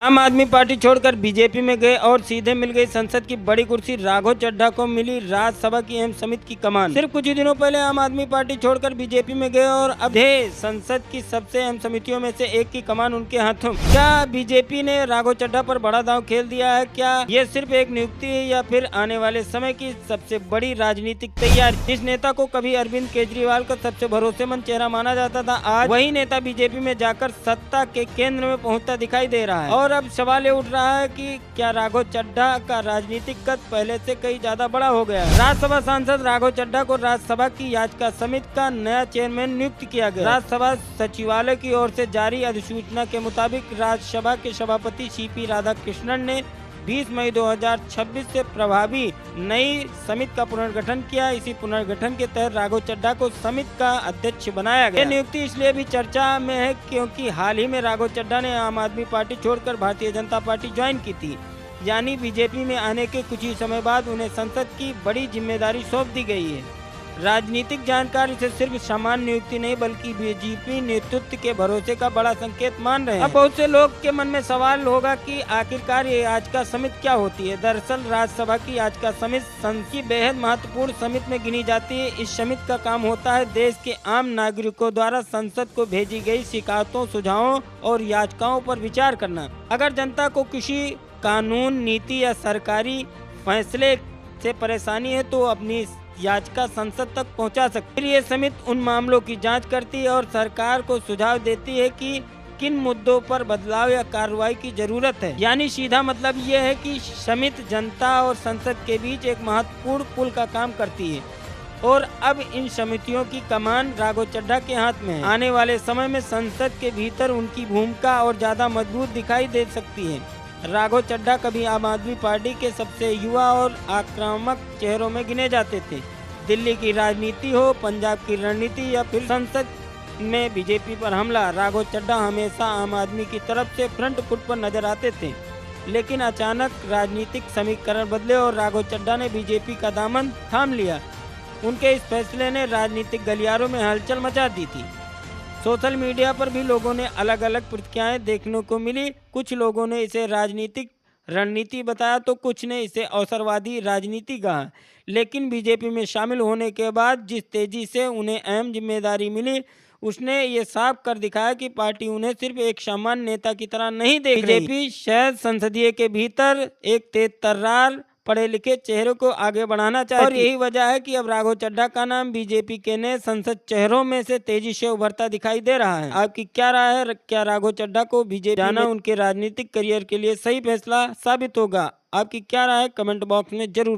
आम आदमी पार्टी छोड़कर बीजेपी में गए और सीधे मिल गई संसद की बड़ी कुर्सी। राघव चड्ढा को मिली राज्यसभा की अहम समिति की कमान। सिर्फ कुछ ही दिनों पहले आम आदमी पार्टी छोड़कर बीजेपी में गए और अब संसद की सबसे अहम समितियों में से एक की कमान उनके हाथों। क्या बीजेपी ने राघव चड्ढा पर बड़ा दांव खेल दिया है? क्या ये सिर्फ एक नियुक्ति है या फिर आने वाले समय की सबसे बड़ी राजनीतिक तैयारी? इस नेता को कभी अरविंद केजरीवाल का सबसे भरोसेमंद चेहरा माना जाता था, आज वही नेता बीजेपी में जाकर सत्ता के केंद्र में पहुंचता दिखाई दे रहा है। और अब सवाल ये उठ रहा है कि क्या राघव चड्ढा का राजनीतिक कद पहले से कई ज्यादा बड़ा हो गया है? राज्यसभा सांसद राघव चड्ढा को राज्यसभा की याचिका समिति का नया चेयरमैन नियुक्त किया गया। राज्यसभा सचिवालय की ओर से जारी अधिसूचना के मुताबिक राज्यसभा के सभापति सीपी राधाकृष्णन ने 20 मई 2026 से प्रभावी नई समिति का पुनर्गठन किया। इसी पुनर्गठन के तहत राघव चड्ढा को समिति का अध्यक्ष बनाया गया। यह नियुक्ति इसलिए भी चर्चा में है क्योंकि हाल ही में राघव चड्ढा ने आम आदमी पार्टी छोड़कर भारतीय जनता पार्टी ज्वाइन की थी, यानी बीजेपी में आने के कुछ ही समय बाद उन्हें संसद की बड़ी जिम्मेदारी सौंप दी गई है। राजनीतिक जानकार इसे सिर्फ सामान्य नियुक्ति नहीं बल्कि बीजेपी नेतृत्व के भरोसे का बड़ा संकेत मान रहे हैं। अब बहुत से लोग के मन में सवाल होगा कि आखिरकार ये याचिका समिति क्या होती है। दरअसल राज्यसभा की याचिका समिति संसद की बेहद महत्वपूर्ण समिति में गिनी जाती है। इस समिति का काम होता है देश के आम नागरिकों द्वारा संसद को भेजी गई शिकायतों, सुझावों और याचिकाओं पर विचार करना। अगर जनता को किसी कानून, नीति या सरकारी फैसले से परेशानी है तो अपनी याचिका संसद तक पहुंचा सकती है। ये समिति उन मामलों की जांच करती है और सरकार को सुझाव देती है कि किन मुद्दों पर बदलाव या कार्रवाई की जरूरत है। यानी सीधा मतलब ये है कि समिति जनता और संसद के बीच एक महत्वपूर्ण पुल का काम करती है। और अब इन समितियों की कमान राघव चड्ढा के हाथ में है। आने वाले समय में संसद के भीतर उनकी भूमिका और ज्यादा मजबूत दिखाई दे सकती है। राघव चड्ढा कभी आम आदमी पार्टी के सबसे युवा और आक्रामक चेहरों में गिने जाते थे। दिल्ली की राजनीति हो, पंजाब की रणनीति या फिर संसद में बीजेपी पर हमला, राघव चड्ढा हमेशा आम आदमी की तरफ से फ्रंट फुट पर नजर आते थे। लेकिन अचानक राजनीतिक समीकरण बदले और राघव चड्ढा ने बीजेपी का दामन थाम लिया। उनके इस फैसले ने राजनीतिक गलियारों में हलचल मचा दी थी। सोशल मीडिया पर भी लोगों ने अलग अलग प्रतिक्रियाएं देखने को मिली। कुछ लोगों ने इसे राजनीतिक रणनीति बताया तो कुछ ने इसे अवसरवादी राजनीति कहा। लेकिन बीजेपी में शामिल होने के बाद जिस तेजी से उन्हें अहम जिम्मेदारी मिली, उसने ये साफ कर दिखाया कि पार्टी उन्हें सिर्फ एक सामान्य नेता की तरह नहीं देख रही। बीजेपी शायद संसदीय के भीतर एक तेज तर्रार पढ़े लिखे चेहरे को आगे बढ़ाना चाहती है। और यही वजह है कि अब राघव चड्ढा का नाम बीजेपी के नए संसद चेहरों में से तेजी से उभरता दिखाई दे रहा है। आपकी क्या राय है? क्या राघव चड्ढा को बीजेपी जाना उनके राजनीतिक करियर के लिए सही फैसला साबित होगा? आपकी क्या राय है? कमेंट बॉक्स में जरूर